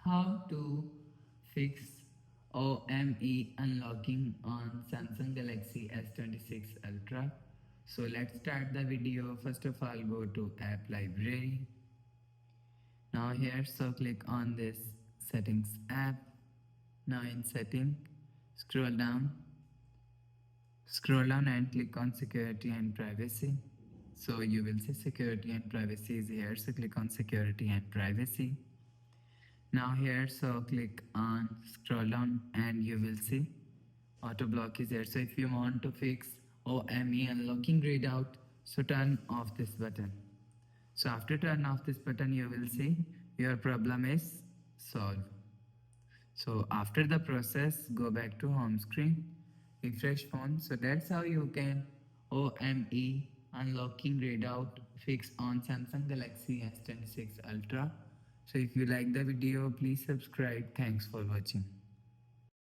how to fix OME unlocking on Samsung Galaxy S26 Ultra. So let's start the video. First of all, go to app library. Now here, so click on this settings app. Now in setting, scroll down and click on security and privacy. So you will see security and privacy is here. So click on security and privacy. Now here, so click on scroll down and you will see auto block is here. So if you want to fix OME unlocking readout, so turn off this button. So after turn off this button, you will see your problem is solved. So after the process, go back to home screen, refresh phone. So that's how you can OME unlocking readout fix on Samsung Galaxy S26 Ultra. So if you like the video, please subscribe. Thanks for watching.